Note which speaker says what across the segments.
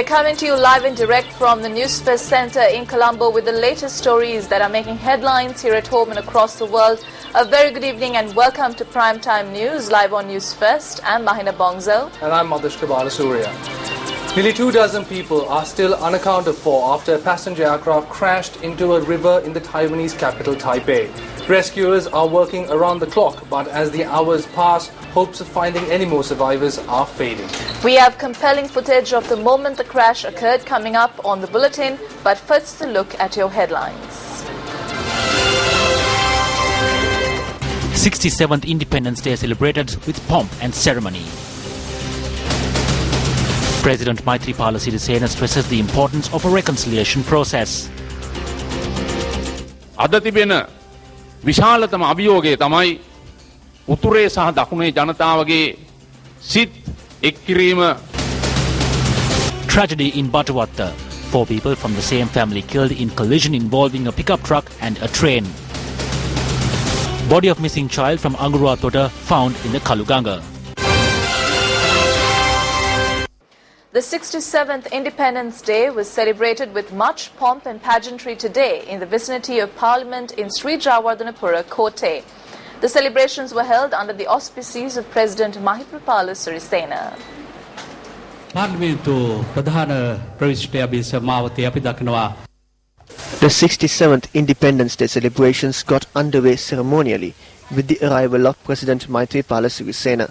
Speaker 1: We're coming to you live and direct from the Newsfirst Center in Colombo with the latest stories that are making headlines here at home and across the world. A very good evening and welcome to Primetime News live on Newsfirst. I'm Mahina Bongzo.
Speaker 2: And I'm Madhushka Balasurya. Nearly 24 people are still unaccounted for after a passenger aircraft crashed into a river in the Taiwanese capital, Taipei. Rescuers are working around the clock, but as the hours pass, hopes of finding any more survivors are fading.
Speaker 1: We have compelling footage of the moment the crash occurred coming up on the bulletin, but first a look at your headlines.
Speaker 3: 67th Independence Day celebrated with pomp and ceremony. President Maithripala Sirisena stresses the importance of a reconciliation process.
Speaker 4: විශාලතම අභියෝගය තමයි උතුරේ සහ දකුණේ ජනතාවගේ සිත් එක් කිරීම.
Speaker 3: Tragedy in Batuwatta. 4 people from the same family killed in collision involving a pickup truck and a train. Body of missing child from Angurwatota found in the Kaluganga.
Speaker 1: The 67th Independence Day was celebrated with much pomp and pageantry today in the vicinity of Parliament in Sri Jayawardhanapura, Kotte. The celebrations were held under the auspices of President Maithripala Sirisena.
Speaker 5: The 67th Independence Day celebrations got underway ceremonially with the arrival of President Maithripala Sirisena.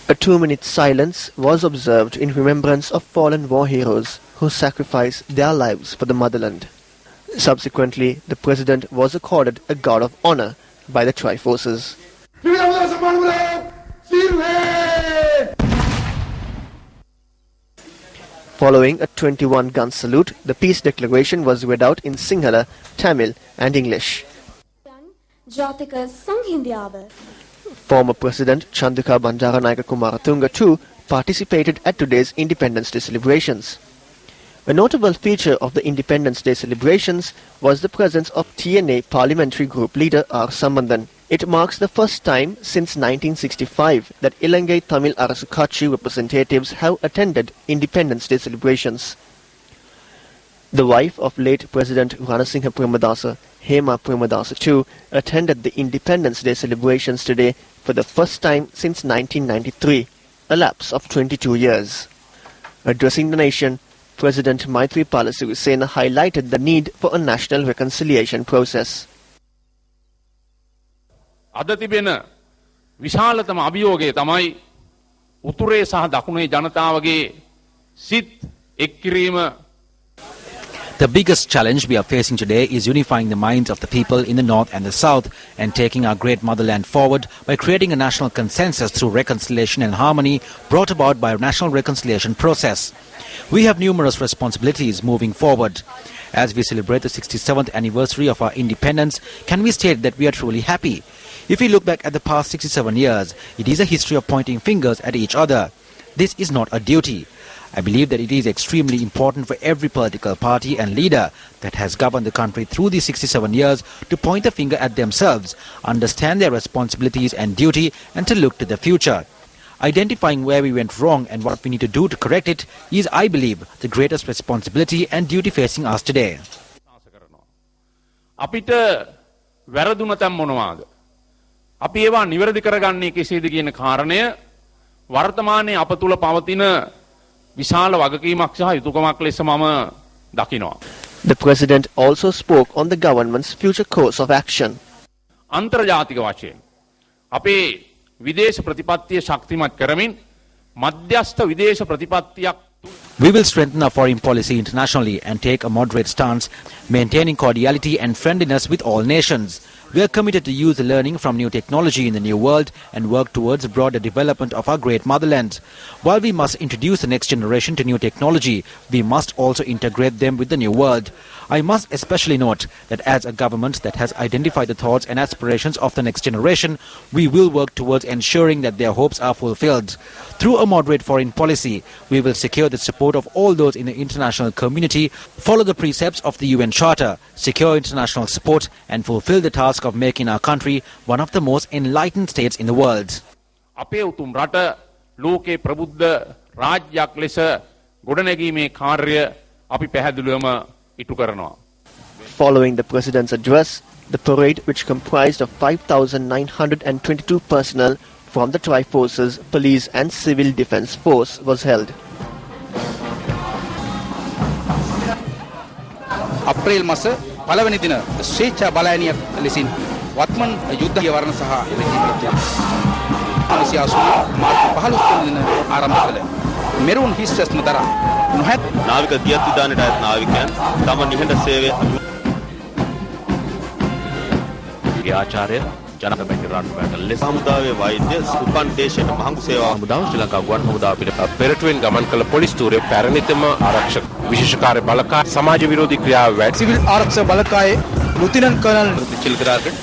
Speaker 5: A 2-minute silence was observed in remembrance of fallen war heroes who sacrificed their lives for the motherland. Subsequently, the President was accorded a Guard of Honor by the Tri-Forces. Following a 21-gun salute, the peace declaration was read out in Sinhala, Tamil and English. Former President Chandrika Bandaranayake Kumaratunga too participated at today's Independence Day celebrations. A notable feature of the Independence Day celebrations was the presence of TNA Parliamentary Group leader R. Sambandhan. It marks the first time since 1965 that Ilangai Tamil Arasu Katchi representatives have attended Independence Day celebrations. The wife of late President Ranasinghe Premadasa, Hema Premadasa too, attended the Independence Day celebrations today for the first time since 1993, a lapse of 22 years. Addressing the nation, President Maithripala Sirisena highlighted the need for a national reconciliation process.
Speaker 4: අද තිබෙන විශාලතම අභියෝගය තමයි උතුරේ සහ දකුණේ ජනතාවගේ සිත් එක් කිරීම.
Speaker 3: The biggest challenge we are facing today is unifying the minds of the people in the north and the south and taking our great motherland forward by creating a national consensus through reconciliation and harmony brought about by a national reconciliation process. We have numerous responsibilities moving forward. As we celebrate the 67th anniversary of our independence, can we state that we are truly happy? If we look back at the past 67 years, it is a history of pointing fingers at each other. This is not a duty. I believe that it is extremely important for every political party and leader that has governed the country through these 67 years to point the finger at themselves, understand their responsibilities and duty, and to look to the future. Identifying where we went wrong and what we need to do to correct it is, I believe, the greatest responsibility and duty facing us today.
Speaker 4: අපිට වැරදුන තැන් මොනවාද? අපි ඒවා නිවැරදි කරගන්නේ කෙසේද කියන කාරණය වර්තමානයේ අප තුල පවතින විශාල වගකීමක් සහ යුතුයකමක් ලෙස මම දකිනවා.
Speaker 5: The President also spoke on the government's future course of action.
Speaker 4: අන්තර්ජාතික වශයෙන් අපේ විදේශ ප්‍රතිපත්තිය ශක්තිමත් කරමින් මධ්‍යස්ථ විදේශ ප්‍රතිපත්තියක්.
Speaker 3: We will strengthen our foreign policy internationally and take a moderate stance, maintaining cordiality and friendliness with all nations. We are committed to use the learning from new technology in the new world and work towards broader development of our great motherland. While we must introduce the next generation to new technology, we must also integrate them with the new world. I must especially note that as a government that has identified the thoughts and aspirations of the next generation, we will work towards ensuring that their hopes are fulfilled. Through a moderate foreign policy, we will secure the support of all those in the international community, follow the precepts of the UN Charter, secure international support and fulfill the task of making our country one of the most enlightened states in the world.
Speaker 4: අපේ උතුම් රට ලෝකේ ප්‍රබුද්ධ රාජ්‍යයක් ලෙස ගොඩනැගීමේ කාර්යය අපි පැහැදිලිවම ඉටු කරනවා.
Speaker 5: Following the President's address, the parade, which comprised of 5,922 personnel from the Tri-Forces, Police and Civil Defence Force, was held.
Speaker 6: අප්‍රේල් මාස පළවෙනි දින ස්වේච්ඡා බලායනියක් ලෙසින් වත්මන් යුද්ධ වරණ සහ මාර්තු 15 වෙනි දින ආරම්භ කළ මෙරුන් හිස් රැස්ම දරා නොහැත් නාවික දියත් උදානයට අයත් නාවිකයන් තම නිහඬ සේවය ආචාර්ය ජනපති රාජ්‍යයට ලෙස සමුදායේ වෛද්‍ය උපන් දේශයට මහඟු සේවා සමුදාව ශ්‍රී ලංකා ගුවන් හමුදාව පිළිබඳ පෙරටුවෙන් ගමන් කළ පොලිස් තූරේ පැරණිතම ආරක්ෂක විශේෂ කාර්ය බලකාය සමාජ විරෝධී ක්‍රියාව වැඩ සිවිල් ආරක්ෂක බලකායේ ලුතිනන්ට් කර්නල් චිල්කරාගට.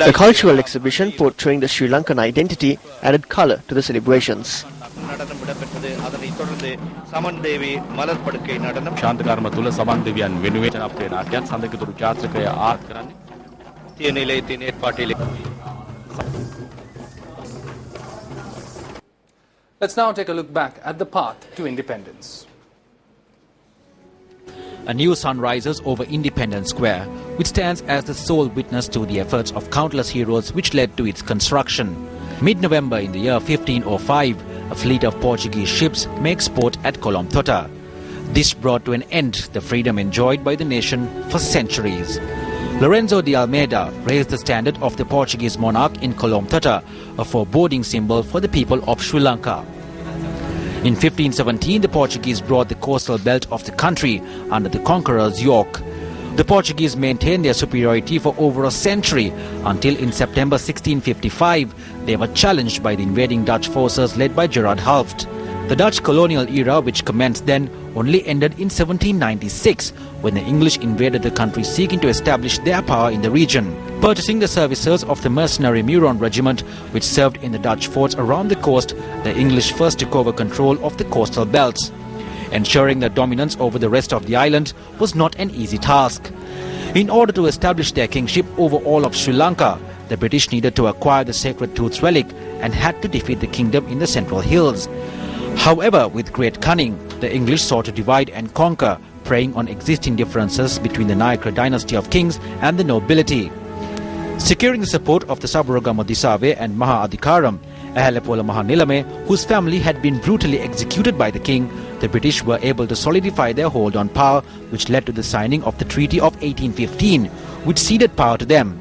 Speaker 5: The cultural exhibition portraying the Sri Lankan identity added colour to the celebrations.
Speaker 4: ශාන්තකර්ම තුල සමන් දෙවියන් වෙනුවෙන් අපේ නාට්‍යයක් සඳකතුරු ජාත්‍රිකය ආත් කරන්නේ තියෙන ඉලේ තියෙන පාටිලේ.
Speaker 2: Let's now take a look back at the path to independence.
Speaker 3: A new sun rises over Independence Square, which stands as the sole witness to the efforts of countless heroes which led to its construction. Mid-November in the year 1505, a fleet of Portuguese ships makes port at Colom Tota. This brought to an end the freedom enjoyed by the nation for centuries. Lorenzo de Almeida raised the standard of the Portuguese monarch in Colom Tota, a foreboding symbol for the people of Sri Lanka. In 1517, the Portuguese brought the coastal belt of the country under the conqueror's yoke. The Portuguese maintained their superiority for over a century until in September 1655, they were challenged by the invading Dutch forces led by Gerard Haupt. The Dutch colonial era, which commenced then, only ended in 1796 when the English invaded the country seeking to establish their power in the region. Purchasing the services of the mercenary Muron regiment, which served in the Dutch forts around the coast, the English first took over control of the coastal belts. Ensuring their dominance over the rest of the island was not an easy task. In order to establish their kingship over all of Sri Lanka, the British needed to acquire the sacred tooth's relic and had to defeat the kingdom in the central hills. However, with great cunning, the English sought to divide and conquer, preying on existing differences between the Nayaka dynasty of kings and the nobility. Securing the support of the Saburagama Disave and Maha Adhikaram, Ahalepola Mahanilame, whose family had been brutally executed by the king, the British were able to solidify their hold on power, which led to the signing of the Treaty of 1815, which ceded power to them.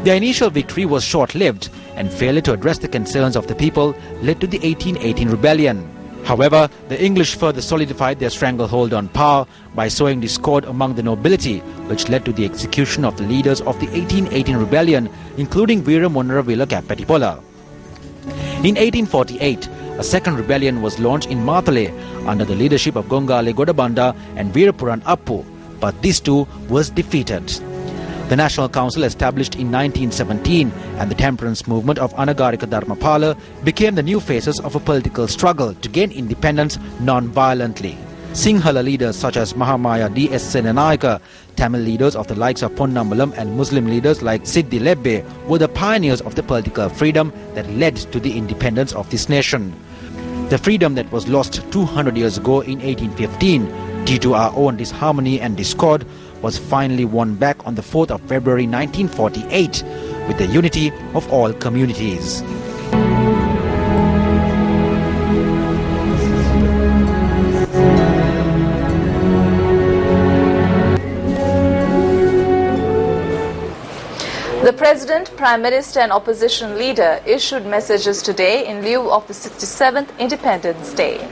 Speaker 3: Their initial victory was short-lived, and failure to address the concerns of the people led to the 1818 rebellion. However, the English further solidified their stranglehold on power by sowing discord among the nobility, which led to the execution of the leaders of the 1818 rebellion, including Veera Monnaravila Kapatipola. In 1848, a second rebellion was launched in Matale under the leadership of Gongale Godabanda and Veerapuran Appu, but this too was defeated. The National Council, established in 1917, and the temperance movement of Anagarika Dharmapala became the new faces of a political struggle to gain independence non-violently. Sinhala leaders such as Mahamaya D.S. Senanayaka, Tamil leaders of the likes of Ponnambalam, and Muslim leaders like Siddhi Lebbe were the pioneers of the political freedom that led to the independence of this nation. The freedom that was lost 200 years ago in 1815 due to our own disharmony and discord was finally won back on the 4th of February 1948 with the unity of all communities.
Speaker 1: The President, Prime Minister and Opposition Leader issued messages today in lieu of the 67th Independence Day.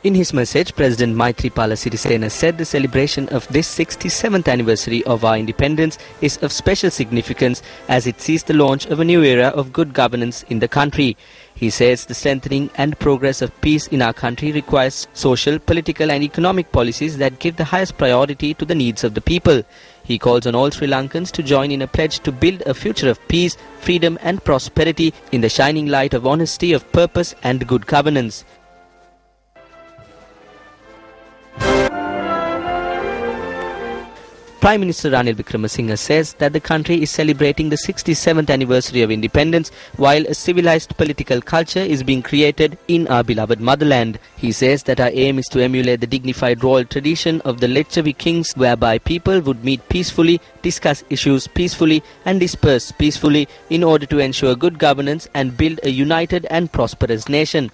Speaker 7: In his message, President Maithripala Sirisena said the celebration of this 67th anniversary of our independence is of special significance as it sees the launch of a new era of good governance in the country. He says the strengthening and progress of peace in our country requires social, political and economic policies that give the highest priority to the needs of the people. He calls on all Sri Lankans to join in a pledge to build a future of peace, freedom and prosperity in the shining light of honesty, of purpose and good governance. Prime Minister Ranil Wickremesinghe says that the country is celebrating the 67th anniversary of independence while a civilized political culture is being created in our beloved motherland. He says that our aim is to emulate the dignified royal tradition of the Lecchavi kings whereby people would meet peacefully, discuss issues peacefully and disperse peacefully in order to ensure good governance and build a united and prosperous nation.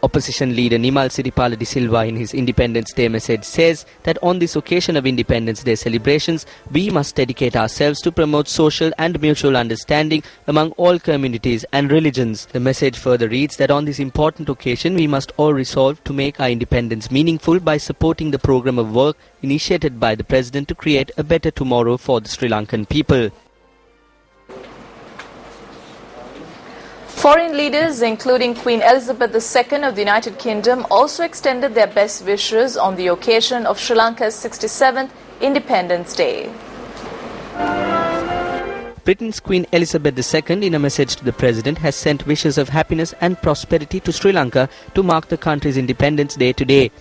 Speaker 7: Opposition leader Nimal Siripala de Silva in his Independence Day message says that on this occasion of Independence Day celebrations, we must dedicate ourselves to promote social and mutual understanding among all communities and religions. The message further reads that on this important occasion, we must all resolve to make our independence meaningful by supporting the program of work initiated by the President to create a better tomorrow for the Sri Lankan people.
Speaker 1: Foreign leaders, including Queen Elizabeth II of the United Kingdom, also extended their best wishes on the occasion of Sri Lanka's 67th Independence Day.
Speaker 7: Britain's Queen Elizabeth II, in a message to the President, has sent wishes of happiness and prosperity to Sri Lanka to mark the country's Independence Day today.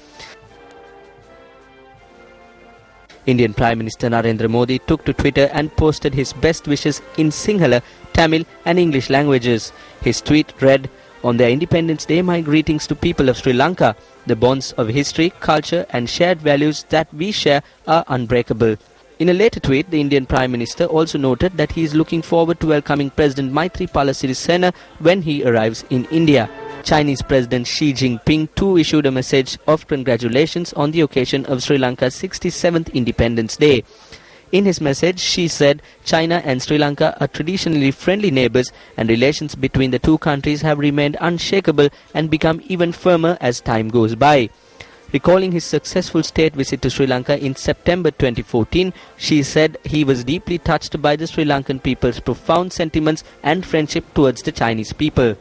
Speaker 7: Indian Prime Minister Narendra Modi took to Twitter and posted his best wishes in Sinhala, Tamil and English languages. His tweet read, "On their Independence Day, my greetings to people of Sri Lanka. The bonds of history, culture and shared values that we share are unbreakable." In a later tweet, the Indian Prime Minister also noted that he is looking forward to welcoming President Maithripala Sirisena when he arrives in India. Chinese President Xi Jinping too issued a message of congratulations on the occasion of Sri Lanka's 67th Independence Day. In his message, Xi said China and Sri Lanka are traditionally friendly neighbors and relations between the two countries have remained unshakable and become even firmer as time goes by. Recalling his successful state visit to Sri Lanka in September 2014, Xi said he was deeply touched by the Sri Lankan people's profound sentiments and friendship towards the Chinese people.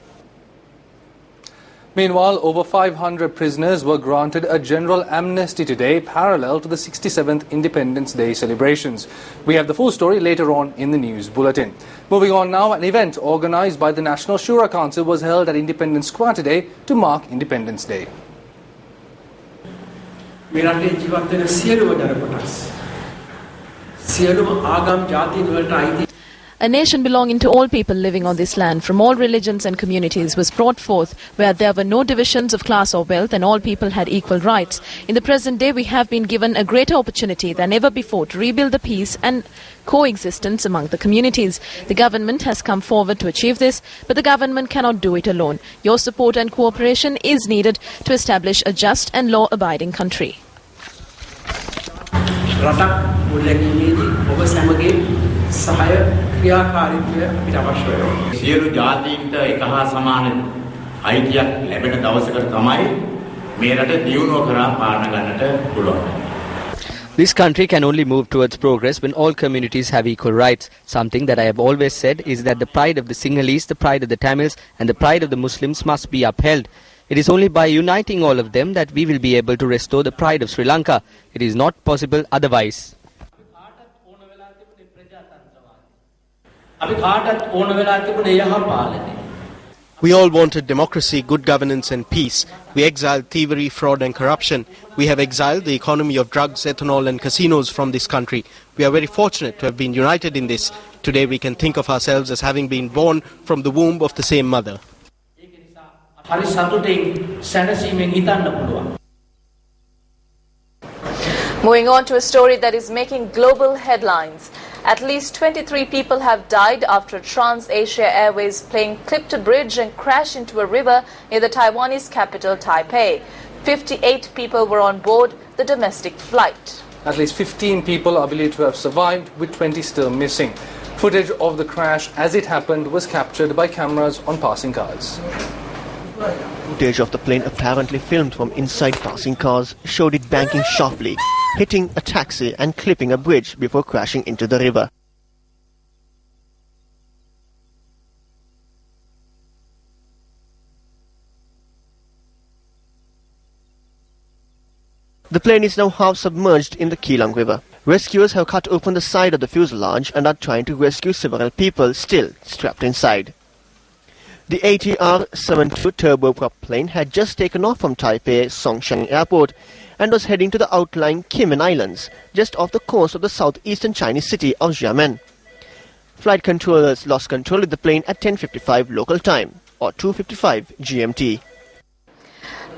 Speaker 2: Meanwhile, over 500 prisoners were granted a general amnesty today, parallel to the 67th Independence Day celebrations. We have the full story later on in the news bulletin. Moving on now, an event organised by the National Shura Council was held at Independence Square today to mark Independence Day.
Speaker 1: A nation belonging to all people living on this land from all religions and communities was brought forth where there were no divisions of class or wealth and all people had equal rights. In the present day, we have been given a greater opportunity than ever before to rebuild the peace and coexistence among the communities. The government has come forward to achieve this, but the government cannot do it alone. Your support and cooperation is needed to establish a just and law-abiding country.
Speaker 8: සියලු ජාතීන්ට එක හා සමාන අයිතියක් ලැබෙන දවසකට තමයි මේ රට දියුණුව කරා පාලන ගන්නට පුළුවන්.
Speaker 7: This country can only move towards progress when all communities have equal rights. Something that I have always said is that the pride of the Sinhalese, the pride of the Tamils and the pride of the Muslims must be upheld. It is only by uniting all of them that we will be able to restore the pride of Sri Lanka. It is not possible otherwise.
Speaker 5: We all wanted democracy, good governance and peace. We exiled thievery, fraud and corruption. We have exiled the economy of drugs, ethanol and casinos from this country. We are very fortunate to have been united in this. Today we can think of ourselves as having been born from the womb of the same mother.
Speaker 1: Moving on to a story that is making global headlines. At least 23 people have died after Trans-Asia Airways plane clipped a bridge and crashed into a river near the Taiwanese capital Taipei. 58 people were on board the domestic flight.
Speaker 2: At least 15 people are believed to have survived, with 20 still missing. Footage of the crash as it happened was captured by cameras on passing cars.
Speaker 5: Footage of the plane apparently filmed from inside passing cars showed it banking sharply, hitting a taxi and clipping a bridge before crashing into the river. The plane is now half submerged in the Keelang River. Rescuers have cut open the side of the fuselage and are trying to rescue several people still strapped inside. The ATR-72 turboprop plane had just taken off from Taipei Songshan Airport and was heading to the outlying Kinmen Islands, just off the coast of the southeastern Chinese city of Xiamen. Flight controllers lost control of the plane at 10:55 local time, or 2:55 GMT.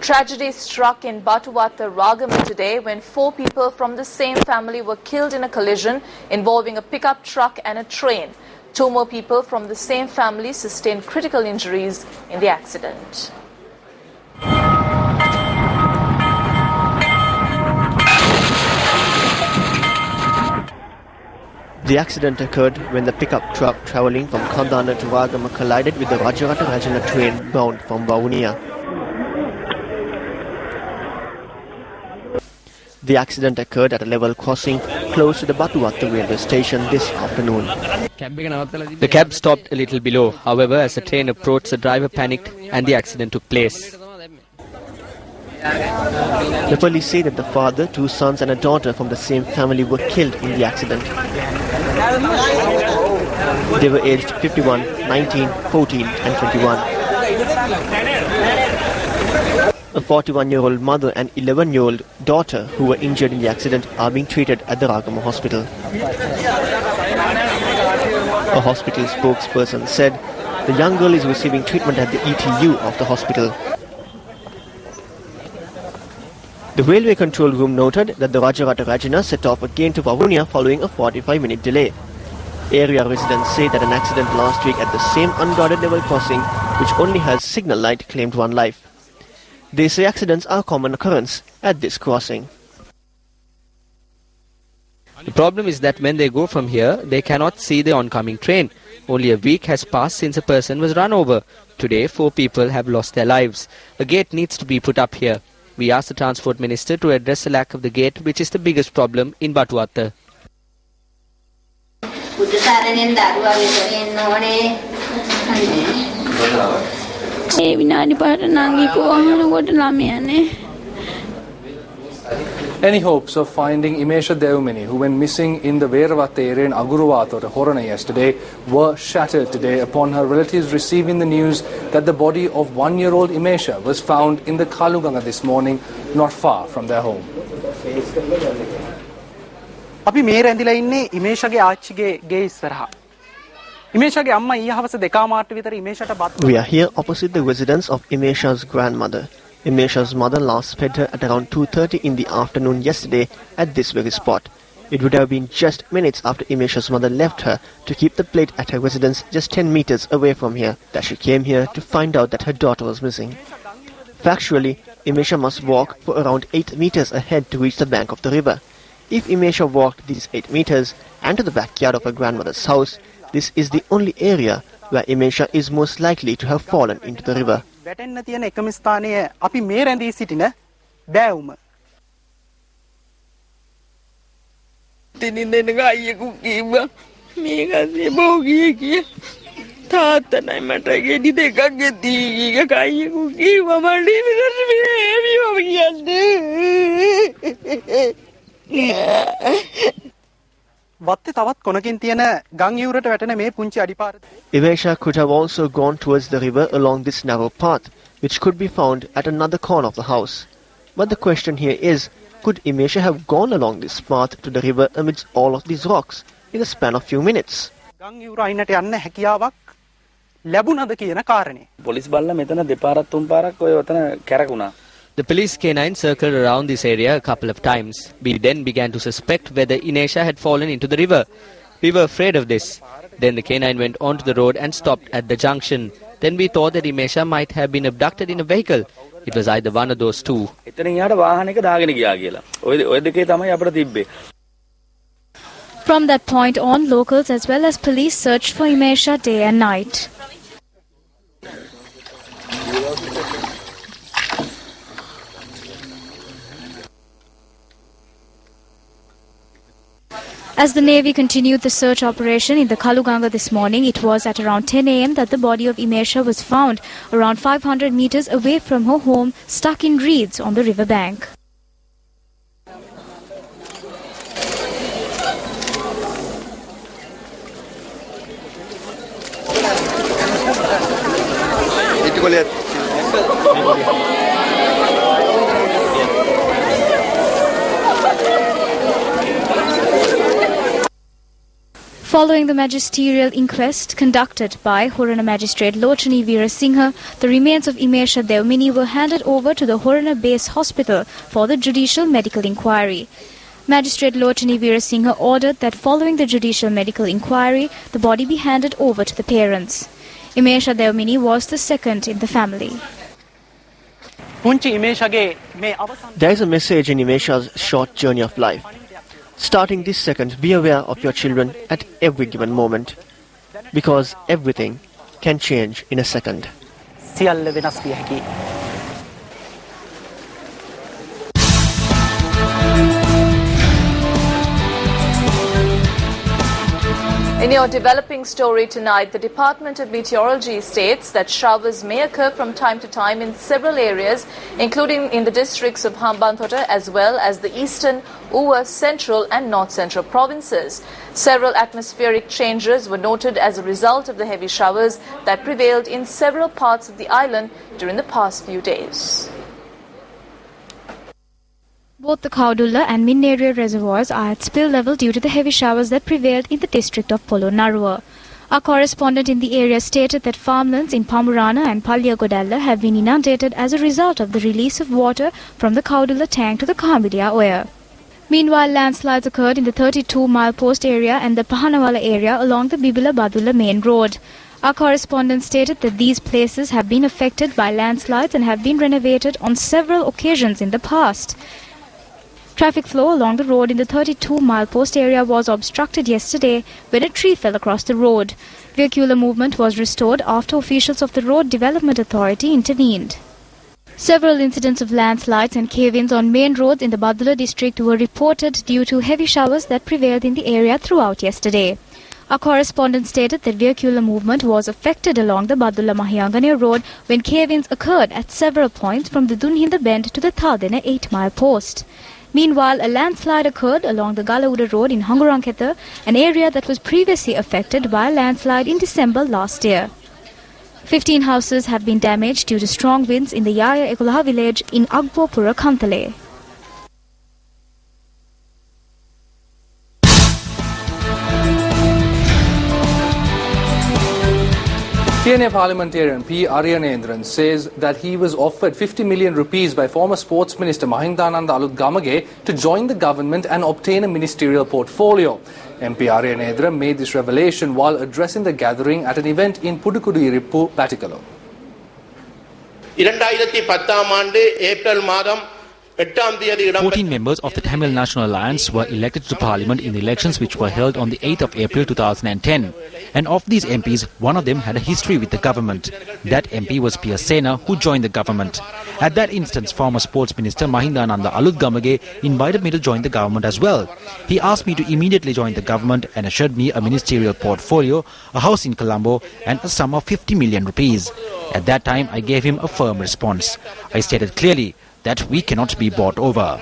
Speaker 1: Tragedy struck in Batuwata, Ragama today when 4 people from the same family were killed in a collision involving a pickup truck and a train. 2 more people from the same family sustained critical injuries in the accident.
Speaker 5: The accident occurred when the pickup truck travelling from Kandana to Ragama collided with the Rajarata Rajana train bound from Vaunia. The accident occurred at a level crossing close to the Batuwata railway station this afternoon.
Speaker 7: The cab stopped a little below. However, as the train approached, the driver panicked and the accident took place.
Speaker 5: The police say that the father, 2 sons and a daughter from the same family were killed in the accident. They were aged 51, 19, 14 and 21. A 41-year-old mother and 11-year-old daughter who were injured in the accident are being treated at the Ragama hospital. A hospital spokesperson said the young girl is receiving treatment at the ETU of the hospital. The railway control room noted that the Rajarata Rajana set off again to Vaunia following a 45-minute delay. Area residents say that an accident last week at the same unguarded level crossing, which only has signal light, claimed 1 life. They say accidents are a common occurrence at this crossing.
Speaker 7: The problem is that when they go from here, they cannot see the oncoming train. Only a week has passed since a person was run over. Today, 4 people have lost their lives. A gate needs to be put up here. We asked the Transport Minister to address the lack of the gate, which is the biggest problem in Batuwata.
Speaker 2: Any hopes of finding Imesha Devmani, who went missing in the Veerawata area in Agurwata, Horana yesterday, were shattered today upon her relatives receiving the news that the body of 1-year-old Imesha was found in the Kaluganga this morning, not far from their home.
Speaker 9: අපි මේ රැඳිලා ඉන්නේ ඉමේෂගේ ආච්චිගේ ගේ ඉස්සරහා. ඉමේෂගේ අම්මා ඊය හවස 2:00 විතර ඉමේෂට බත්.
Speaker 5: We are here opposite the residence of Imesha's grandmother. Imesha's mother last fed her at around 2:30 in the afternoon yesterday at this very spot. It would have been just minutes after Imesha's mother left her to keep the plate at her residence just 10 meters away from here that she came here to find out that her daughter was missing. Factually, Imesha must walk for around 8 meters ahead to reach the bank of the river. If Imesha walked these 8 meters and to the backyard of her grandmother's house, this is the only area where Imesha is most likely to have fallen into the river.
Speaker 9: වැටෙන්න තියෙන එකම ස්ථානය අපි මේ රැඳී සිටින බෑවුම.
Speaker 10: තිනින්ද එනක අයියෙකු කිව්වා මේකසේ බෝගිය කිය තාත්තනයි මට ගෙඩි දෙකක් ගෙදී කීක අයියෙකු කිව්වා මට ඉතින්
Speaker 9: වත්තේ තවත් කොනකින් තියෙන ගම් යුරට වැටෙන මේ පුංචි අඩිපාර.
Speaker 5: Imesha could have also gone towards the river along this narrow path, which could be found at another corner of the house. But the question here is, could Imesha have gone along this path to the river amidst all of these rocks in the span of few minutes?
Speaker 9: ගම් යුර අයිනට යන්න හැකියාවක් ලැබුණද කියන කාරණේ.
Speaker 11: Police බල්ලා මෙතන දෙපාරක් තුන් පාරක් ඔය ඔතන කැරකුණා.
Speaker 7: The police canine circled around this area a couple of times. We then began to suspect whether Imesha had fallen into the river. We were afraid of this. Then the canine went onto the road and stopped at the junction. Then we thought that Imesha might have been abducted in a vehicle. It was either one of those two.
Speaker 11: එතනින් යාට වාහනයක දාගෙන ගියා කියලා. ඔය දෙකේ තමයි අපිට තිබ්බේ.
Speaker 12: From that point on, locals as well as police searched for Imesha day and night. As the Navy continued the search operation in the Kaluganga this morning, it was at around 10 a.m. that the body of Imesha was found around 500 meters away from her home, stuck in reeds on the riverbank. Following the magisterial inquest conducted by Horana Magistrate Lochani Veerasinghe, the remains of Imesha Devmini were handed over to the Horana Base Hospital for the judicial medical inquiry. Magistrate Lochani Veerasinghe ordered that following the judicial medical inquiry, the body be handed over to the parents. Imesha Devmini was the second in the family.
Speaker 5: There is a message in Imesha's short journey of life. Starting this second, be aware of your children at every given moment, because everything can change in a second.
Speaker 1: In your developing story tonight, the Department of Meteorology states that showers may occur from time to time in several areas, including in the districts of Hambantota as well as the eastern, Uwa, central and north central provinces. Several atmospheric changes were noted as a result of the heavy showers that prevailed in several parts of the island during the past few days.
Speaker 12: Both the Kaudulla and Minneria reservoirs are at spill level due to the heavy showers that prevailed in the district of Polonnaruwa. Our correspondent in the area stated that farmlands in Pamurana and Palliagodalla have been inundated as a result of the release of water from the Kaudulla tank to the Kambidia Oya. Meanwhile, landslides occurred in the 32-mile post area and the Pahanawala area along the Bibila-Badulla main road. Our correspondent stated that these places have been affected by landslides and have been renovated on several occasions in the past. Traffic flow along the road in the 32-mile post area was obstructed yesterday when a tree fell across the road. Vehicular movement was restored after officials of the Road Development Authority intervened. Several incidents of landslides and cave-ins on main roads in the Badulla district were reported due to heavy showers that prevailed in the area throughout yesterday. Our correspondent stated that vehicular movement was affected along the Badulla-Mahiyangane road when cave-ins occurred at several points from the Dunhinda bend to the Thaldena 8-mile post. Meanwhile, a landslide occurred along the Galauda road in Hanguranketha, an area that was previously affected by a landslide in December last year. 15 houses have been damaged due to strong winds in the Yaya Ekulaha village in Agbopura, Kantale.
Speaker 2: TNA parliamentarian P. Ariyanendran says that he was offered 50 million rupees by former Sports Minister Mahindananda Alutgamage to join the government and obtain a ministerial portfolio. MP Ariyanendran made this revelation while addressing the gathering at an event in Pudukudu Irippu, Batikalo.
Speaker 3: 14 members of the Tamil National Alliance were elected to Parliament in the elections which were held on the 8th of April 2010. And of these MPs, one of them had a history with the government. That MP was P. Sena, who joined the government. At that instance, former Sports Minister Mahindananda Alutgamage invited me to join the government as well. He asked me to immediately join the government and assured me a ministerial portfolio, a house in Colombo and a sum of 50 million rupees. At that time, I gave him a firm response. I stated clearly that we cannot be bought over.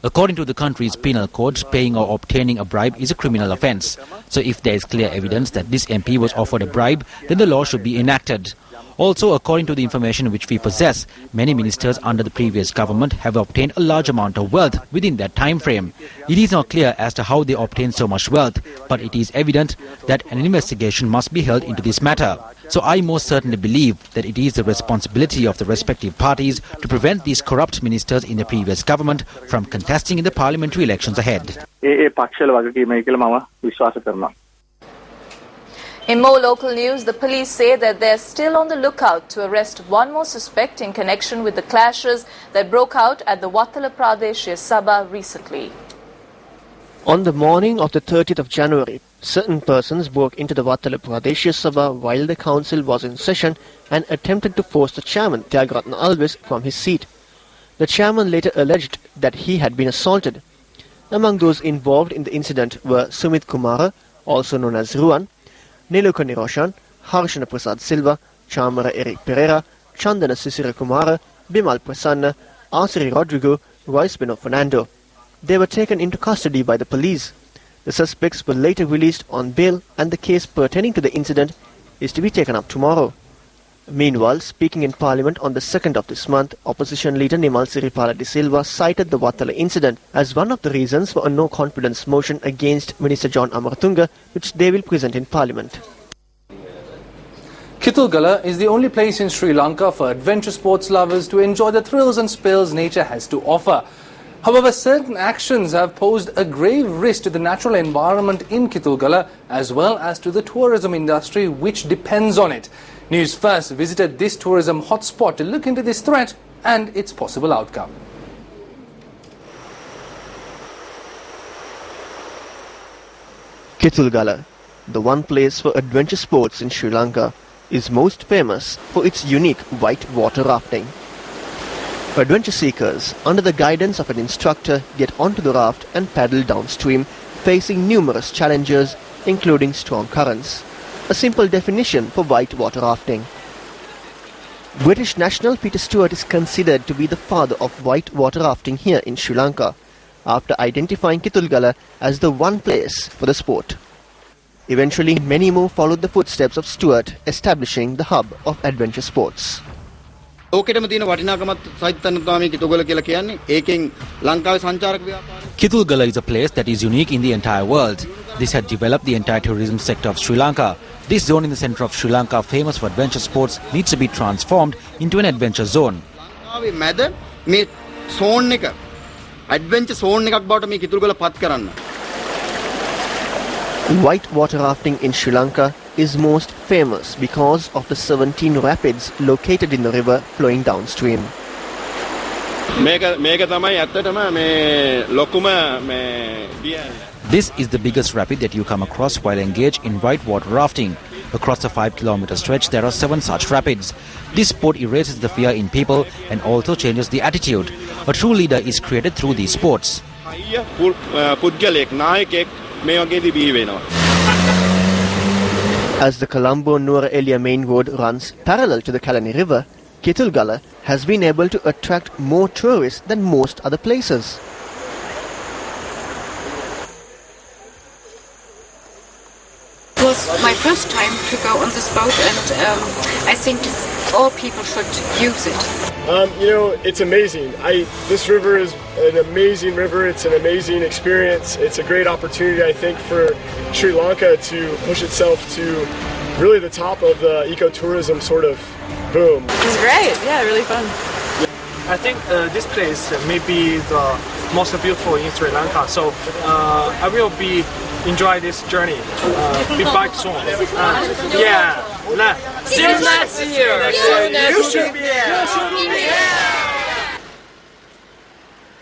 Speaker 3: According to the country's penal code, paying or obtaining a bribe is a criminal offence. So if there is clear evidence that this MP was offered a bribe, then the law should be enacted. Also, according to the information which we possess, many ministers under the previous government have obtained a large amount of wealth within that time frame. It is not clear as to how they obtained so much wealth, but it is evident that an investigation must be held into this matter. So I most certainly believe that it is the responsibility of the respective parties to prevent these corrupt ministers in the previous government from contesting in the parliamentary elections ahead.
Speaker 1: In more local news, the police say that they are still on the lookout to arrest one more suspect in connection with the clashes that broke out at the Wattala Pradeshya Sabha recently.
Speaker 5: On the morning of the 30th of January, certain persons broke into the Wattala Pradesh Sabha while the council was in session and attempted to force the chairman, Tyagaratna Alves, from his seat. The chairman later alleged that he had been assaulted. Among those involved in the incident were Sumit Kumara, also known as Ruan, Niluka Niroshan, Harshana Prasad Silva, Chamara Eric Pereira, Chandana Sisira Kumara, Bimal Prasanna, Asiri Rodrigo, Royce Beno Fernando. They were taken into custody by the police. The suspects were later released on bail and the case pertaining to the incident is to be taken up tomorrow. Meanwhile, speaking in Parliament on the 2nd of this month, Opposition leader Nimal Siripala de Silva cited the Wattala incident as one of the reasons for a no-confidence motion against Minister John Amaratunga, which they will present in Parliament.
Speaker 2: Kitulgala is the only place in Sri Lanka for adventure sports lovers to enjoy the thrills and spills nature has to offer. However, certain actions have posed a grave risk to the natural environment in Kitulgala as well as to the tourism industry which depends on it. News First visited this tourism hotspot to look into this threat and its possible outcome.
Speaker 5: Kitulgala, the one place for adventure sports in Sri Lanka, is most famous for its unique white water rafting. Adventure seekers, under the guidance of an instructor, get onto the raft and paddle downstream, facing numerous challenges, including strong currents. A simple definition for white water rafting. British national Peter Stewart is considered to be the father of white water rafting here in Sri Lanka, after identifying Kitulgala as the one place for the sport. Eventually, many more followed the footsteps of Stewart, establishing the hub of adventure sports.
Speaker 3: Kitulgala is a place that is unique in the entire world. This had developed the entire tourism sector of Sri Lanka. This zone in the centre of Sri Lanka, famous for adventure sports, needs to be transformed into an adventure zone.
Speaker 5: White water rafting in Sri Lanka is most famous because of the 17 rapids located in the river flowing downstream.
Speaker 3: This is the biggest rapid that you come across while engaged in white water rafting. Across a 5-kilometer stretch, there are 7 such rapids. This sport erases the fear in people and also changes the attitude. A true leader is created through these sports.
Speaker 5: As the Colombo-Nuwara Eliya main road runs parallel to the Kalani River, Kitulgala has been able to attract more tourists than most other places.
Speaker 13: It was my first time to go on this boat, and I think all people should use it.
Speaker 14: It's amazing. This river is an amazing river. It's an amazing experience. It's a great opportunity, I think, for Sri Lanka to push itself to really the top of the ecotourism sort of boom.
Speaker 13: It's great. Yeah, really fun.
Speaker 15: I think this place may be the most beautiful in Sri Lanka. So I will be enjoy this journey. Be back soon.
Speaker 13: See you next year.
Speaker 15: You should be here.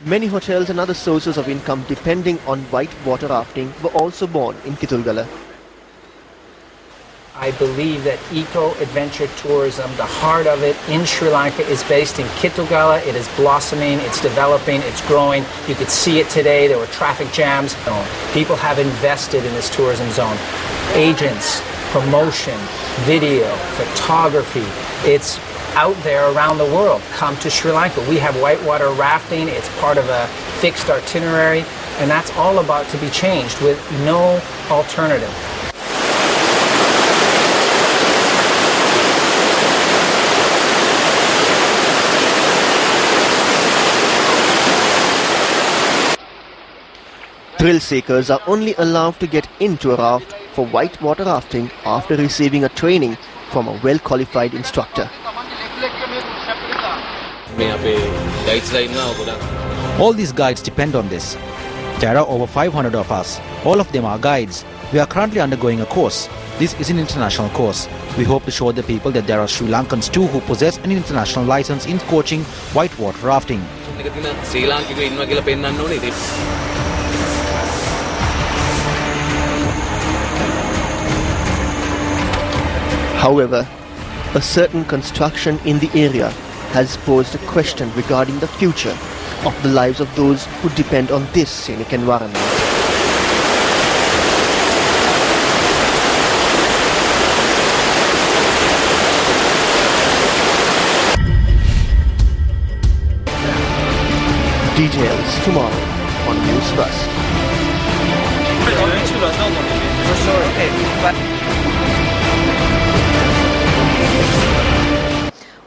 Speaker 5: Many hotels and other sources of income depending on white water rafting were also born in Kitulgala.
Speaker 16: I believe that eco-adventure tourism, the heart of it in Sri Lanka, is based in Kitulgala. It is blossoming, it's developing, it's growing. You could see it today. There were traffic jams. People have invested in this tourism zone. Agents, promotion, video, photography. It's out there around the world. Come to Sri Lanka. We have whitewater rafting. It's part of a fixed itinerary, and that's all about to be changed with no alternative.
Speaker 5: Thrill seekers are only allowed to get into a raft for whitewater rafting after receiving a training from a well-qualified instructor.
Speaker 3: All these guides depend on this. There are over 500 of us. All of them are guides. We are currently undergoing a course. This is an international course. We hope to show the people that there are Sri Lankans too who possess an international license in coaching whitewater rafting.
Speaker 5: However, a certain construction in the area has posed a question regarding the future of the lives of those who depend on this scenic environment. Details tomorrow on Newsfirst.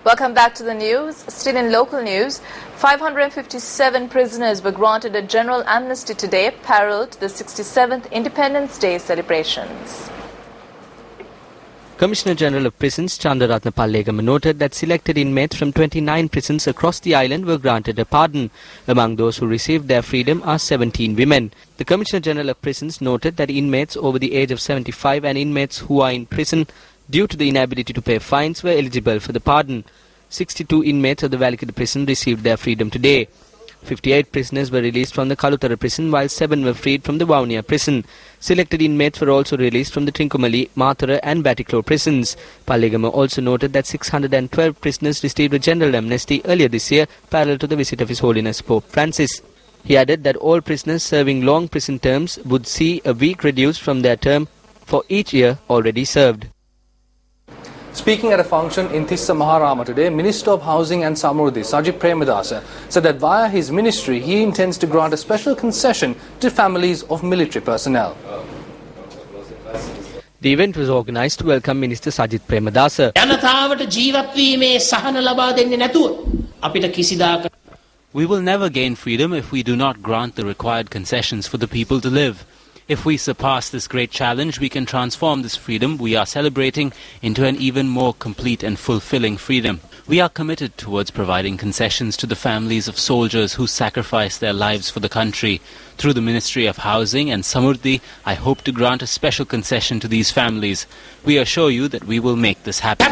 Speaker 1: Welcome back to the news. Still in local news, 557 prisoners were granted a general amnesty today, parallel to the 67th Independence Day celebrations.
Speaker 7: Commissioner General of Prisons Chandaratna Pallegama noted that selected inmates from 29 prisons across the island were granted a pardon. Among those who received their freedom are 17 women. The Commissioner General of Prisons noted that inmates over the age of 75 and inmates who are in prison due to the inability to pay fines were eligible for the pardon. 62 inmates of the Valikada prison received their freedom today. 58 prisoners were released from the Kalutara prison, while 7 were freed from the Vaunia prison. Selected inmates were also released from the Trincomalee, Mathura and Batticaloa prisons. Pallegama also noted that 612 prisoners received a general amnesty earlier this year, parallel to the visit of His Holiness Pope Francis. He added that all prisoners serving long prison terms would see a week reduced from their term for each year already served.
Speaker 2: Speaking at a function in Tissa Maharama today, Minister of Housing and Samruddhi, Sajid Premadasa, said that via his ministry he intends to grant a special concession to families of military personnel.
Speaker 7: The event was organised to welcome Minister Sajid Premadasa.
Speaker 17: We will never gain freedom if we do not grant the required concessions for the people to live. If we surpass this great challenge, we can transform this freedom we are celebrating into an even more complete and fulfilling freedom. We are committed towards providing concessions to the families of soldiers who sacrifice their lives for the country. Through the Ministry of Housing and Samruddhi, I hope to grant a special concession to these families. We assure you that we will make this happen.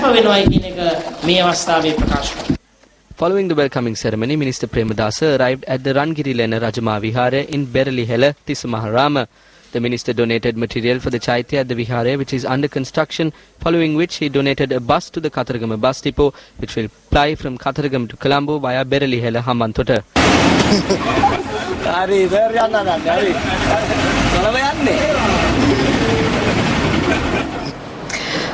Speaker 7: Following the welcoming ceremony, Minister Premadasa arrived at the Rangiri Lena Rajama Vihara in Beralihela, Tissa Maharama. The minister donated material for the Chaitya at the Vihara, which is under construction, following which he donated a bus to the Katharagama bus depot, which will ply from Katharagama to Colombo via Beralihela Hambantota.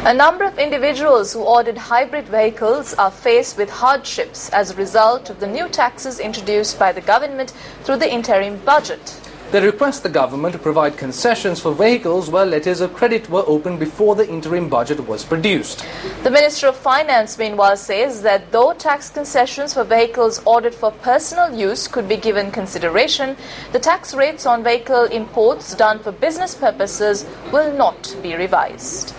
Speaker 1: A number of individuals who ordered hybrid vehicles are faced with hardships as a result of the new taxes introduced by the government through the interim budget.
Speaker 2: They request the government to provide concessions for vehicles where letters of credit were opened before the interim budget was produced.
Speaker 1: The Minister of Finance, meanwhile, says that though tax concessions for vehicles ordered for personal use could be given consideration, the tax rates on vehicle imports done for business purposes will not be revised.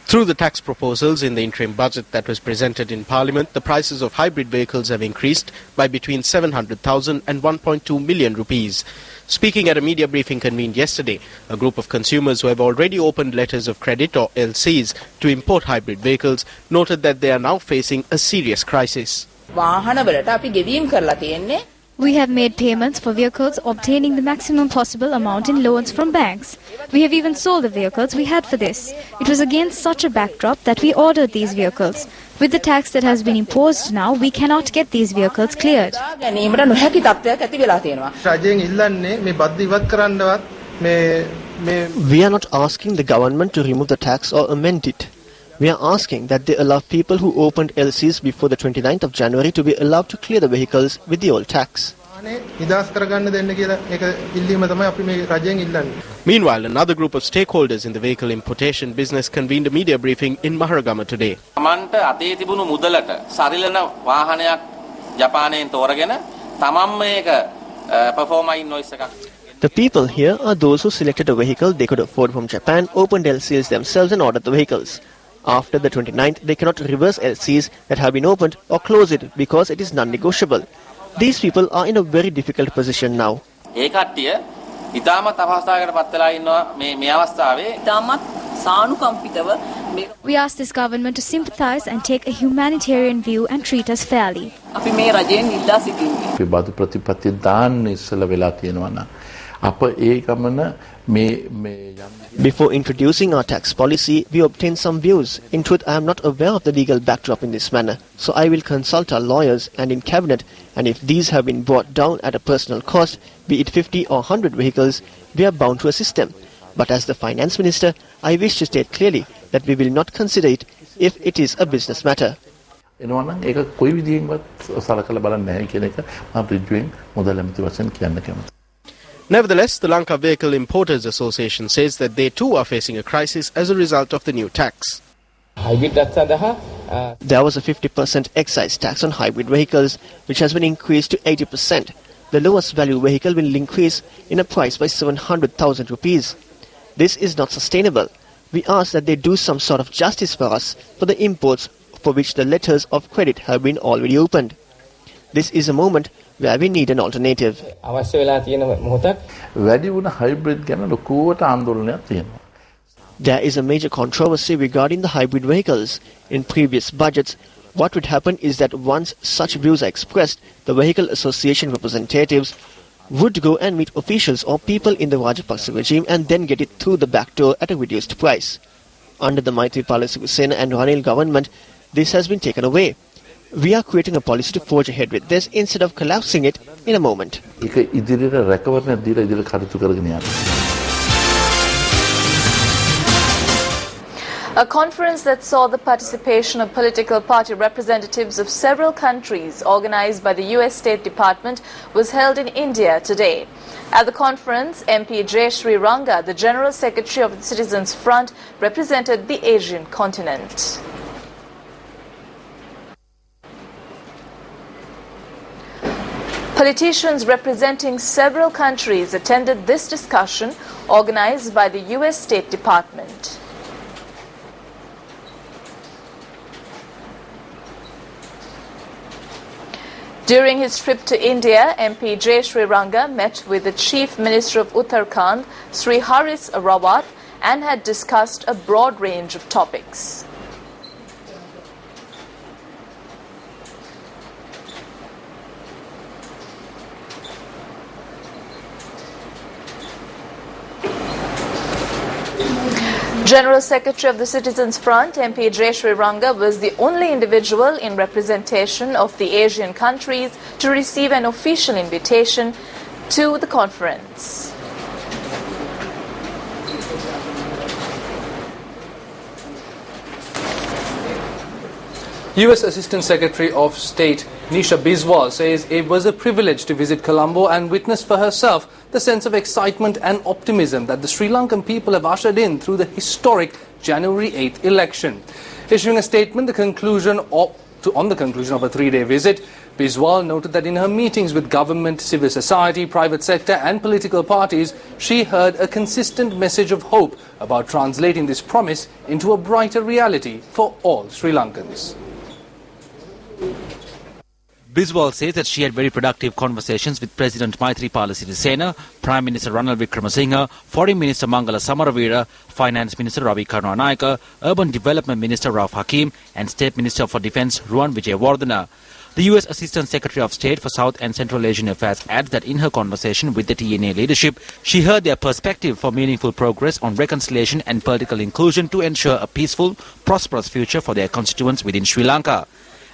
Speaker 6: Through the tax proposals in the interim budget that was presented in Parliament, the prices of hybrid vehicles have increased by between 700,000 and 1.2 million rupees. Speaking at a media briefing convened yesterday, a group of consumers who have already opened letters of credit or LCs to import hybrid vehicles noted that they are now facing a serious crisis.
Speaker 12: We have made payments for vehicles obtaining the maximum possible amount in loans from banks. We have even sold the vehicles we had for this. It was against such a backdrop that we ordered these vehicles. With the tax that has been imposed now, we cannot get these vehicles cleared.
Speaker 5: We are not asking the government to remove the tax or amend it. We are asking that they allow people who opened LCs before the 29th of January to be allowed to clear the vehicles with the old tax.
Speaker 6: Meanwhile, another group of stakeholders in the vehicle importation business convened a media briefing in Maharagama today.
Speaker 5: The people here are those who selected a vehicle they could afford from Japan, opened LCs themselves and ordered the vehicles. After the 29th, they cannot reverse LCs that have been opened or close it because it is non-negotiable. These people are in a very difficult position now.
Speaker 12: We ask this government to sympathize and take a humanitarian view and treat us fairly.
Speaker 5: Before introducing our tax policy, we obtained some views. In truth, I am not aware of the legal backdrop in this manner, so I will consult our lawyers and in cabinet, and if these have been brought down at a personal cost, be it 50 or 100 vehicles, we are bound to assist them. But as the finance minister, I wish to state clearly that we will not consider it if it is a business matter.
Speaker 18: Nevertheless, the Lanka Vehicle Importers Association says that they too are facing a crisis as a result of the new tax.
Speaker 5: There was a 50% excise tax on hybrid vehicles, which has been increased to 80%. The lowest value vehicle will increase in a price by 700,000 rupees. This is not sustainable. We ask that they do some sort of justice for us for the imports for which the letters of credit have been already opened. This is a moment where we need an alternative. There is a major controversy regarding the hybrid vehicles. In previous budgets, what would happen is that once such views are expressed, the vehicle association representatives would go and meet officials or people in the Rajapaksa regime and then get it through the back door at a reduced price. Under the Maithripala Sirisena and Ranil government, this has been taken away. We are creating a policy to forge ahead with this instead of collapsing it in a moment.
Speaker 1: A conference that saw the participation of political party representatives of several countries organized by the US State Department was held in India today. At the conference, MP Jayashree Ranga, the General Secretary of the Citizens Front, represented the Asian continent. Politicians representing several countries attended this discussion organized by the US State Department. During his trip to India, MP Jayashree Ranga met with the Chief Minister of Uttarakhand, Sri Haris Rawat, and had discussed a broad range of topics. General Secretary of the Citizens Front, MP Jayashree Ranga, was the only individual in representation of the Asian countries to receive an official invitation to the conference.
Speaker 2: US Assistant Secretary of State Nisha Biswal says it was a privilege to visit Colombo and witness for herself the sense of excitement and optimism that the Sri Lankan people have ushered in through the historic January 8th election. Issuing a statement on the conclusion of a three-day visit, Biswal noted that in her meetings with government, civil society, private sector and political parties, she heard a consistent message of hope about translating this promise into a brighter reality for all Sri Lankans.
Speaker 3: Biswal says that she had very productive conversations with President Maithripala Sirisena, Prime Minister Ranil Wickremesinghe, Foreign Minister Mangala Samaravira, Finance Minister Ravi Karunanayake, Urban Development Minister Rauf Hakim and State Minister for Defence Ruwan Wijewardena. The US Assistant Secretary of State for South and Central Asian Affairs adds that in her conversation with the TNA leadership, she heard their perspective for meaningful progress on reconciliation and political inclusion to ensure a peaceful, prosperous future for their constituents within Sri Lanka.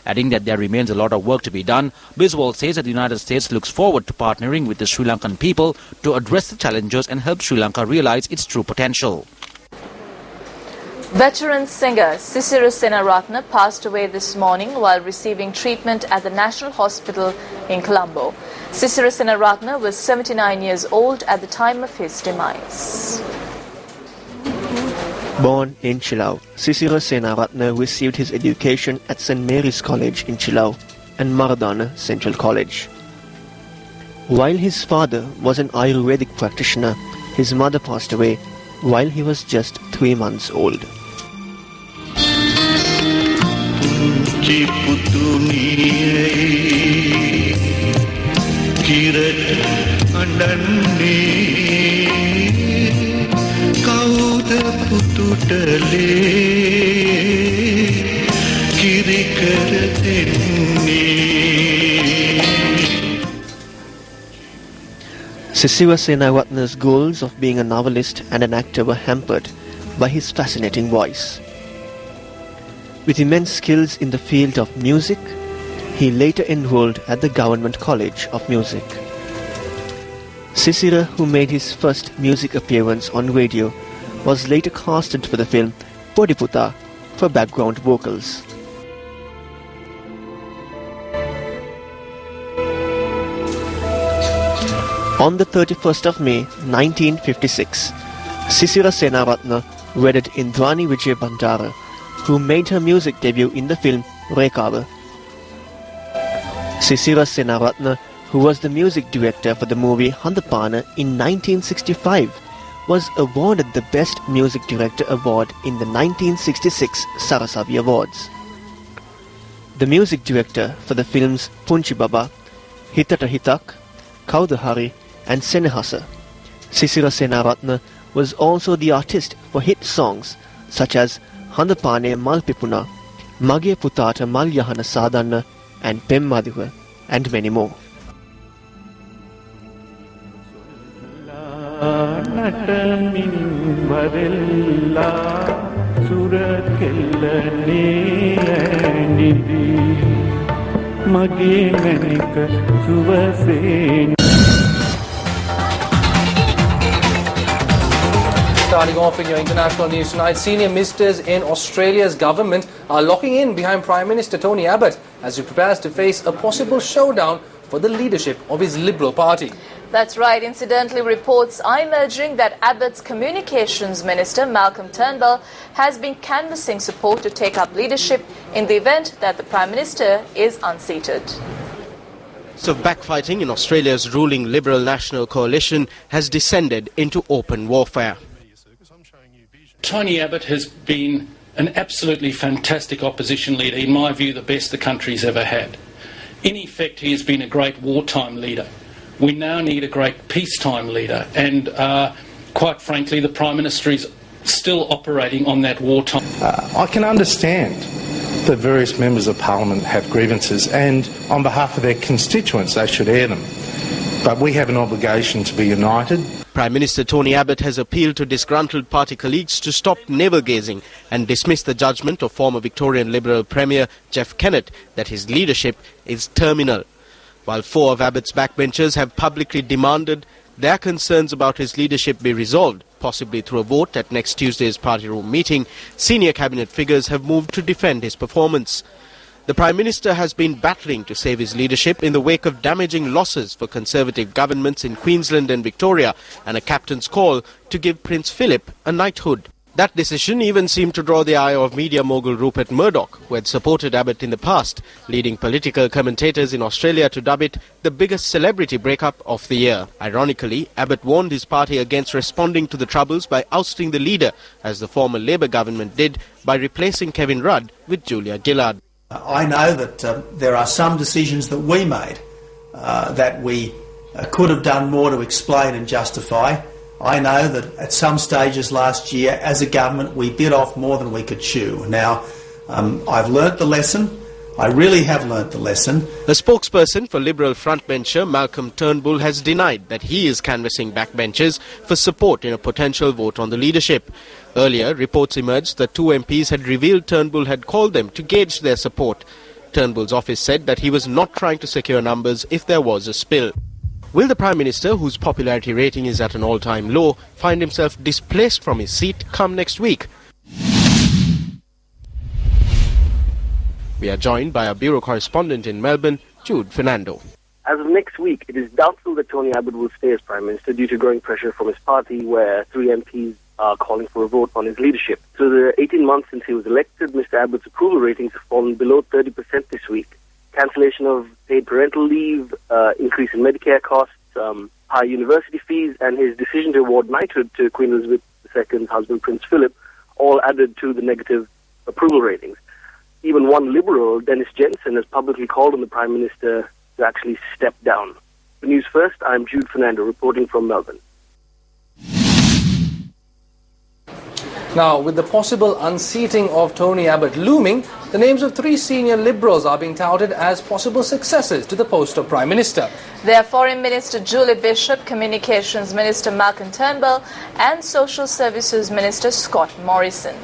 Speaker 3: Adding that there remains a lot of work to be done, Biswal says that the United States looks forward to partnering with the Sri Lankan people to address the challenges and help Sri Lanka realize its true potential.
Speaker 1: Veteran singer Sisira Senaratne passed away this morning while receiving treatment at the National Hospital in Colombo. Sisira Senaratne was 79 years old at the time of his demise.
Speaker 5: Born in Chilau, Sisira Senaratne received his education at St. Mary's College in Chilau and Maradana Central College. While his father was an Ayurvedic practitioner, his mother passed away while he was just 3 months old. Sisira Senaratne's goals of being a novelist and an actor were hampered by his fascinating voice. With immense skills in the field of music, he later enrolled at the Government College of Music. Sisira, who made his first music appearance on radio, was later casted for the film Podiputa for background vocals. On the 31st of May 1956, Sisira Senaratne wedded Indrani Vijay Bandara, who made her music debut in the film Rekava. Sisira Senaratne, who was the music director for the movie Handapana in 1965, was awarded the Best Music Director Award in the 1966 Sarasavi Awards. The music director for the films Punchi Baba, Hitata Hitak, Kaudahari and Senehasa, Sisira Senaratne was also the artist for hit songs such as Handapane Malpipuna, Mage Putata Malyahana Sadana and Pemmadiva, and many more.
Speaker 2: Starting off in your international news tonight, senior ministers in Australia's government are locking in behind Prime Minister Tony Abbott as he prepares to face a possible showdown for the leadership of his Liberal Party.
Speaker 1: That's right. Incidentally, reports are emerging that Abbott's Communications Minister, Malcolm Turnbull, has been canvassing support to take up leadership in the event that the Prime Minister is unseated.
Speaker 18: So backfighting in Australia's ruling Liberal National Coalition has descended into open warfare.
Speaker 19: Tony Abbott has been an absolutely fantastic opposition leader, in my view the best the country's ever had. In effect, he has been a great wartime leader. We now need a great peacetime leader, and quite frankly the Prime Minister is still operating on that wartime.
Speaker 20: I can understand that various members of Parliament have grievances, and on behalf of their constituents they should air them. But we have an obligation to be united.
Speaker 18: Prime Minister Tony Abbott has appealed to disgruntled party colleagues to stop navel-gazing and dismiss the judgment of former Victorian Liberal Premier Jeff Kennett that his leadership is terminal. While 4 of Abbott's backbenchers have publicly demanded their concerns about his leadership be resolved, possibly through a vote at next Tuesday's party room meeting, senior cabinet figures have moved to defend his performance. The Prime Minister has been battling to save his leadership in the wake of damaging losses for Conservative governments in Queensland and Victoria and a captain's call to give Prince Philip a knighthood. That decision even seemed to draw the eye of media mogul Rupert Murdoch, who had supported Abbott in the past, leading political commentators in Australia to dub it the biggest celebrity breakup of the year. Ironically, Abbott warned his party against responding to the troubles by ousting the leader, as the former Labor government did by replacing Kevin Rudd with Julia Gillard.
Speaker 21: I know that there are some decisions that we made that we could have done more to explain and justify. I know that at some stages last year, as a government, we bit off more than we could chew. Now, I've learnt the lesson. I really have learnt the lesson.
Speaker 18: The spokesperson for Liberal frontbencher Malcolm Turnbull has denied that he is canvassing backbenchers for support in a potential vote on the leadership. Earlier, reports emerged that 2 MPs had revealed Turnbull had called them to gauge their support. Turnbull's office said that he was not trying to secure numbers if there was a spill. Will the Prime Minister, whose popularity rating is at an all-time low, find himself displaced from his seat come next week? We are joined by our bureau correspondent in Melbourne, Jude Fernando.
Speaker 22: As of next week, it is doubtful that Tony Abbott will stay as Prime Minister due to growing pressure from his party, where 3 MPs are calling for a vote on his leadership. So the 18 months since he was elected, Mr. Abbott's approval ratings have fallen below 30% this week. Cancellation of paid parental leave, increase in Medicare costs, high university fees, and his decision to award knighthood to Queen Elizabeth II's husband, Prince Philip, all added to the negative approval ratings. Even one Liberal, Dennis Jensen, has publicly called on the Prime Minister to actually step down. For News First, I'm Jude Fernando reporting from Melbourne.
Speaker 2: Now, with the possible unseating of Tony Abbott looming, The names of 3 senior Liberals are being touted as possible successors to the post of Prime Minister.
Speaker 1: They are Foreign Minister Julie Bishop, Communications Minister Malcolm Turnbull and Social Services Minister Scott Morrison.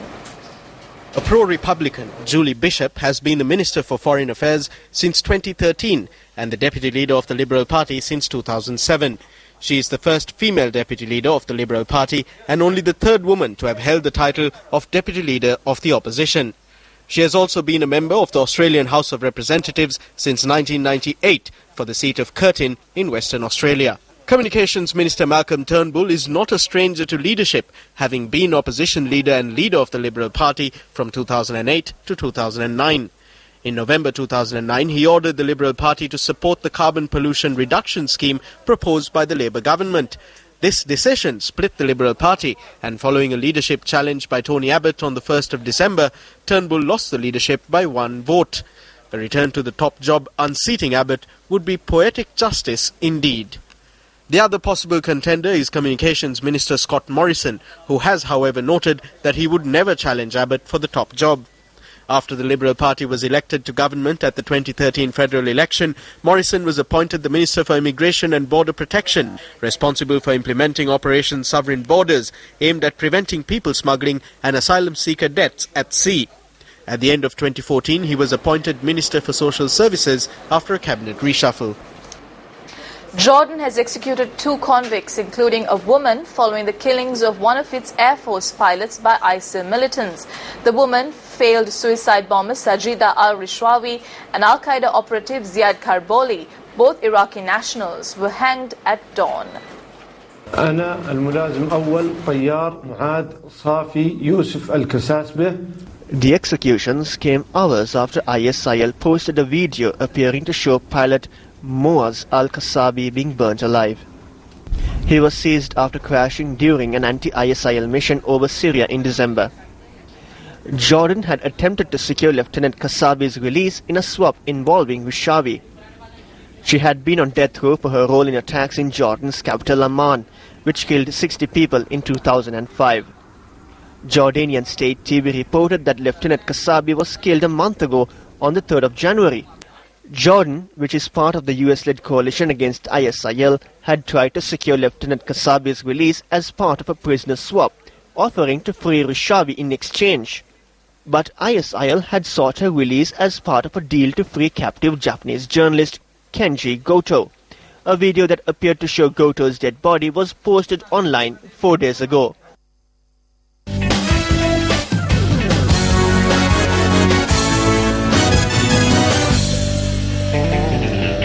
Speaker 18: A pro-Republican, Julie Bishop has been the Minister for Foreign Affairs since 2013 and the Deputy Leader of the Liberal Party since 2007. She is the first female Deputy Leader of the Liberal Party and only the 3rd woman to have held the title of Deputy Leader of the Opposition. She has also been a member of the Australian House of Representatives since 1998 for the seat of Curtin in Western Australia. Communications Minister Malcolm Turnbull is not a stranger to leadership, having been opposition leader and leader of the Liberal Party from 2008 to 2009. In November 2009, he ordered the Liberal Party to support the carbon pollution reduction scheme proposed by the Labour government. This decision split the Liberal Party, and following a leadership challenge by Tony Abbott on the 1st of December, Turnbull lost the leadership by 1 vote. A return to the top job unseating Abbott would be poetic justice indeed. The other possible contender is Communications Minister Scott Morrison, who has, however, noted that he would never challenge Abbott for the top job. After the Liberal Party was elected to government at the 2013 federal election, Morrison was appointed the Minister for Immigration and Border Protection, responsible for implementing Operation Sovereign Borders, aimed at preventing people smuggling and asylum seeker deaths at sea. At the end of 2014, he was appointed Minister for Social Services after a cabinet reshuffle.
Speaker 1: Jordan has executed 2 convicts, including a woman, following the killings of one of its Air Force pilots by ISIL militants. The woman, failed suicide bomber Sajida al-Rishwawi and Al-Qaeda operative Ziad Karboli, both Iraqi nationals, were hanged at dawn.
Speaker 4: أنا الملازم أول طيار معاد صافي يوسف الكساسبة.
Speaker 5: The executions came hours after ISIL posted a video appearing to show pilot Moaz al-Kasabi being burnt alive. He was seized after crashing during an anti-ISIL mission over Syria in December. Jordan had attempted to secure Lieutenant Kasabi's release in a swap involving Rishawi. She had been on death row for her role in attacks in Jordan's capital Amman, which killed 60 people in 2005. Jordanian state TV reported that Lieutenant Kasabi was killed a month ago on the 3rd of January. Jordan, which is part of the US-led coalition against ISIL, had tried to secure Lieutenant Kasabi's release as part of a prisoner swap, offering to free Rishawi in exchange. But ISIL had sought her release as part of a deal to free captive Japanese journalist Kenji Goto. A video that appeared to show Goto's dead body was posted online 4 days ago.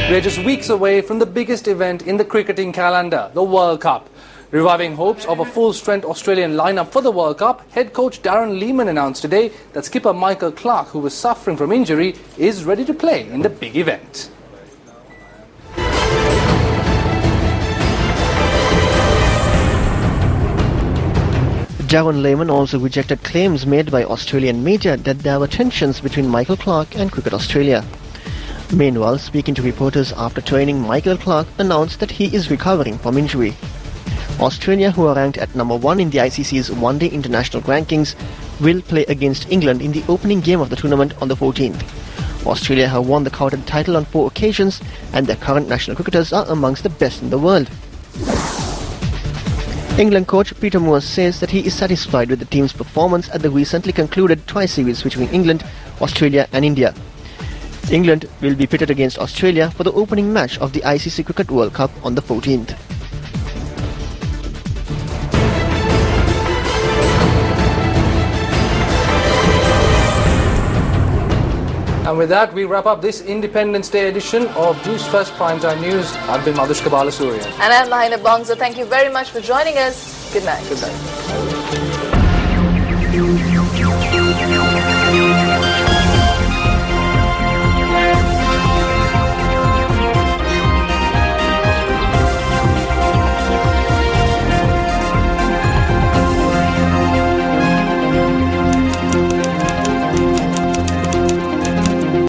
Speaker 2: We're just weeks away from the biggest event in the cricketing calendar, the World Cup. Reviving hopes of a full-strength Australian lineup for the World Cup, head coach Darren Lehmann announced today that skipper Michael Clarke, who was suffering from injury, is ready to play in the big event.
Speaker 5: Darren Lehmann also rejected claims made by Australian media that there were tensions between Michael Clarke and Cricket Australia. Meanwhile, speaking to reporters after training, Michael Clarke announced that he is recovering from injury. Australia, who are ranked at number 1 in the ICC's one-day international rankings, will play against England in the opening game of the tournament on the 14th. Australia have won the coveted title on 4 occasions, and their current national cricketers are amongst the best in the world. England coach Peter Moore says that he is satisfied with the team's performance at the recently concluded tri-series between England, Australia and India. England will be pitted against Australia for the opening match of the ICC Cricket World Cup on the 14th.
Speaker 2: And with that, we wrap up this Independence Day edition of Newsfirst Primetime News. I've been Madhushka Balasuriya.
Speaker 1: And I'm Mahina Bongza. Thank you very much for joining us. Good night.
Speaker 2: Good night.